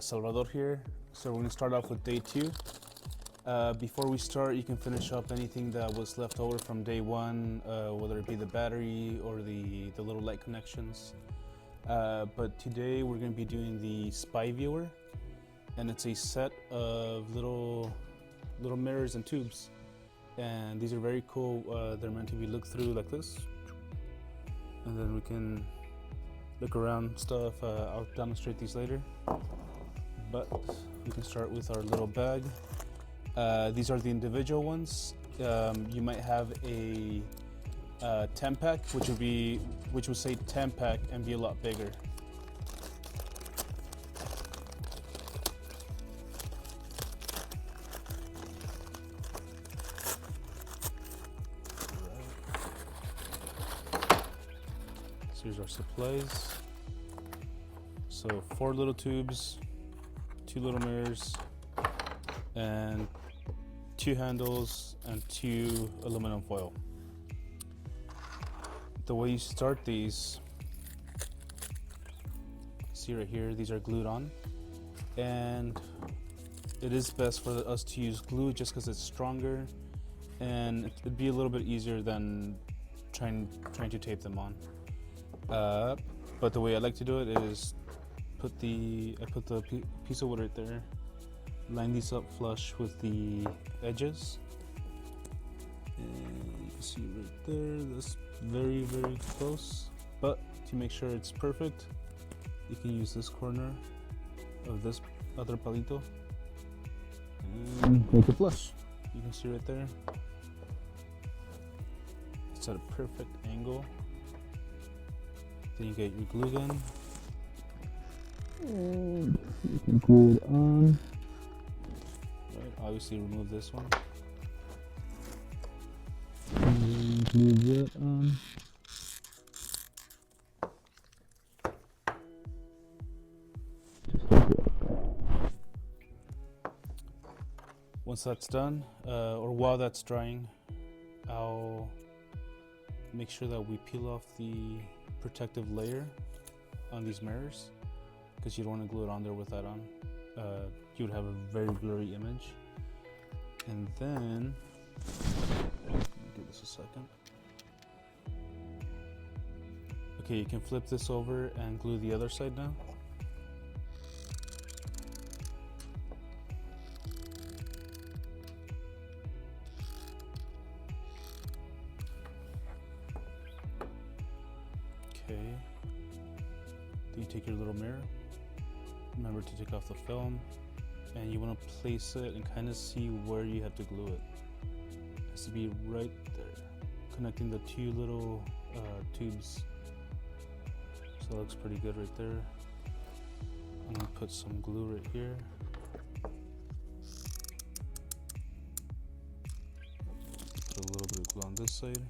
Salvador here. So we're gonna start off with day 2. Before we start, you can finish up anything that was left over from day 1, whether it be the battery or the little light connections. But today we're gonna be doing the Spy Viewer, and it's a set of little mirrors and tubes. And these are very cool. They're meant to be looked through like this, and then we can look around stuff. I'll demonstrate these later, but we can start with our little bag. These are the individual ones. You might have a 10 pack, which would say 10 pack and be a lot bigger. So here's our supplies. So 4 little tubes, 2 little mirrors, and 2 handles and 2 aluminum foil. The way you start these, see right here, these are glued on, and it is best for us to use glue just because it's stronger, and it'd be a little bit easier than trying to tape them on. But the way I like to do it is I put the piece of wood right there, line these up flush with the edges, and you can see right there, that's very close. But to make sure it's perfect, you can use this corner of this other palito and make it flush. You can see right there, it's at a perfect angle. Then you get your glue gun, and you can glue it on. Right, obviously remove this one. And glue that on. Just like that. Once that's done, or while that's drying, I'll make sure that we peel off the protective layer on these mirrors, because you don't want to glue it on there with that on. You would have a very blurry image. And then, give this a second. Okay, you can flip this over and glue the other side now. Okay, then you take your little mirror, remember to take off the film, and you want to place it and kind of see where you have to glue it. It has to be right there, connecting the 2 little tubes. So that looks pretty good right there. I'm going to put some glue right here. Put a little bit of glue on this side.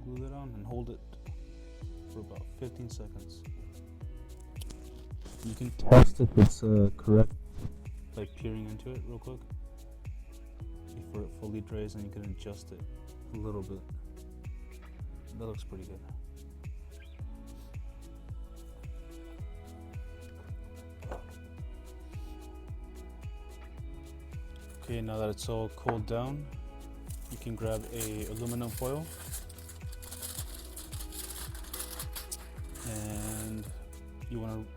Glue that on and hold it for about 15 seconds. You can test if it's correct by peering into it real quick before it fully dries, and you can adjust it a little bit. That looks pretty good. Okay, now that it's all cooled down, you can grab a aluminum foil and you want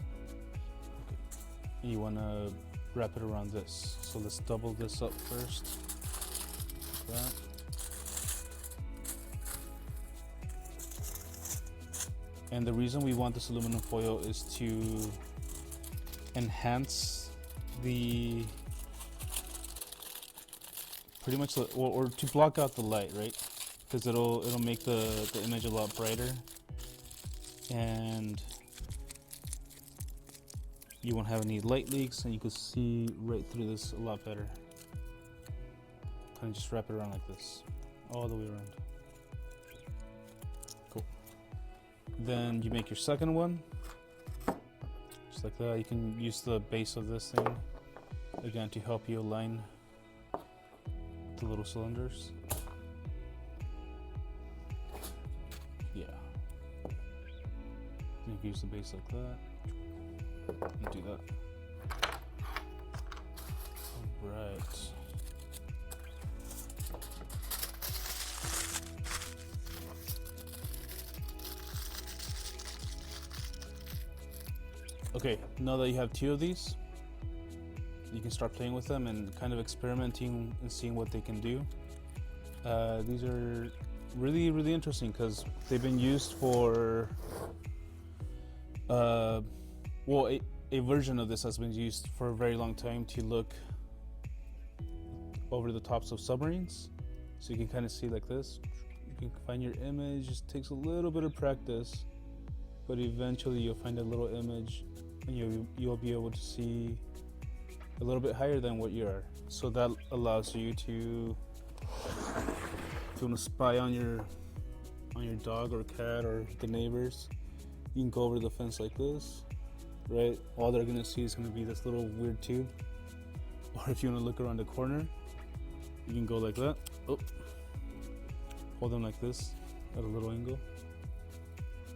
to wrap it around this. So let's double this up first, like that. And the reason we want this aluminum foil is to enhance the pretty much or to block out the light, right? Because it'll make the image a lot brighter, and you won't have any light leaks, and you can see right through this a lot better. Kind of just wrap it around like this, all the way around. Cool. Then you make your second one, just like that. You can use the base of this thing again to help you align the little cylinders. could use the base like that. And do that. Alright. Okay, now that you have 2 of these, you can start playing with them and kind of experimenting and seeing what they can do. These are really, really interesting because they've been used for, well, a version of this has been used for a very long time to look over the tops of submarines. So you can kind of see like this. You can find your image. It takes a little bit of practice, but eventually you'll find a little image and you'll be able to see a little bit higher than what you are. So that allows you to, if you want to spy on your dog or cat or the neighbors, you can go over the fence like this, right? All they're gonna see is gonna be this little weird tube. Or if you want to look around the corner, you can go like that. Oh, hold them like this at a little angle.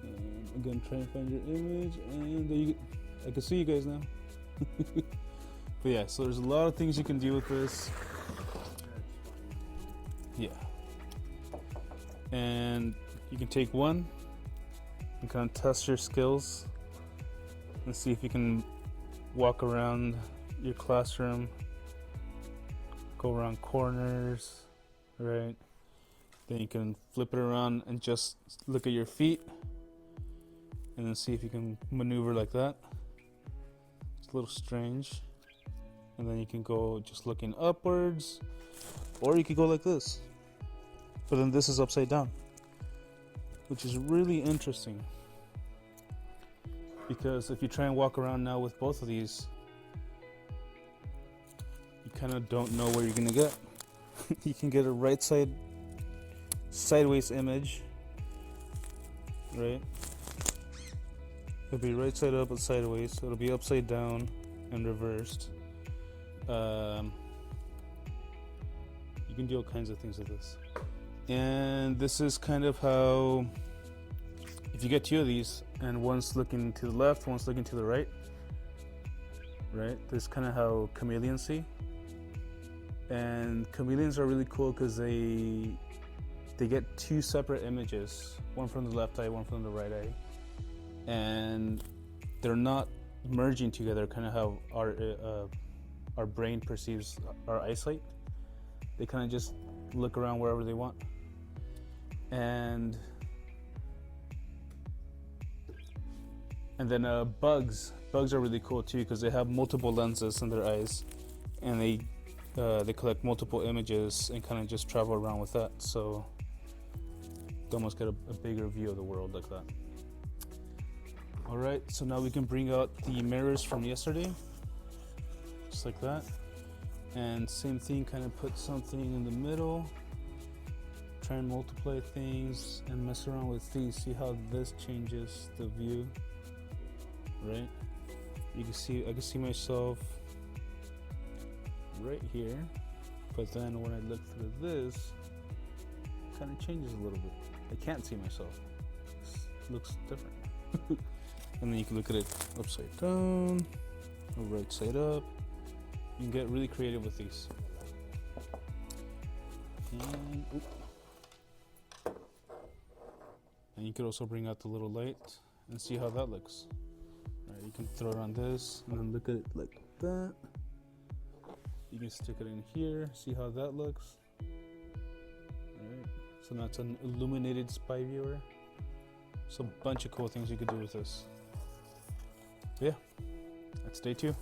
And again, try and find your image, and there you go. I can see you guys now. But yeah, so there's a lot of things you can do with this. Yeah. And you can take one and kind of test your skills and see if you can walk around your classroom, go around corners, right? Then you can flip it around and just look at your feet and then see if you can maneuver like that. It's a little strange. And then you can go just looking upwards, or you could go like this. But then this is upside down, which is really interesting. Because if you try and walk around now with both of these, you kind of don't know where you're gonna get. You can get a right side sideways image, right? It'll be right side up and sideways, so it'll be upside down and reversed. You can do all kinds of things with this. And this is kind of how, if you get 2 of these and one's looking to the left, one's looking to the right, this is kind of how chameleons see. And chameleons are really cool because they get 2 separate images, one from the left eye, one from the right eye, and they're not merging together, kind of how our brain perceives our eyesight. They kind of just look around wherever they want. And then bugs are really cool too because they have multiple lenses in their eyes, and they collect multiple images and kind of just travel around with that. So you almost get a bigger view of the world like that. All right, so now we can bring out the mirrors from yesterday, just like that. And same thing, kind of put something in the middle, try and multiply things and mess around with these. See how this changes the view, right? You can see, I can see myself right here, but then when I look through this, it kind of changes a little bit. I can't see myself. It looks different. And then you can look at it upside down or right side up. You can get really creative with these. And you could also bring out the little light and see how that looks. Right, you can throw it on this and then look at it like that. You can stick it in here, see how that looks. Right, so now it's an illuminated spy viewer. So a bunch of cool things you could do with this. Yeah, that's day 2.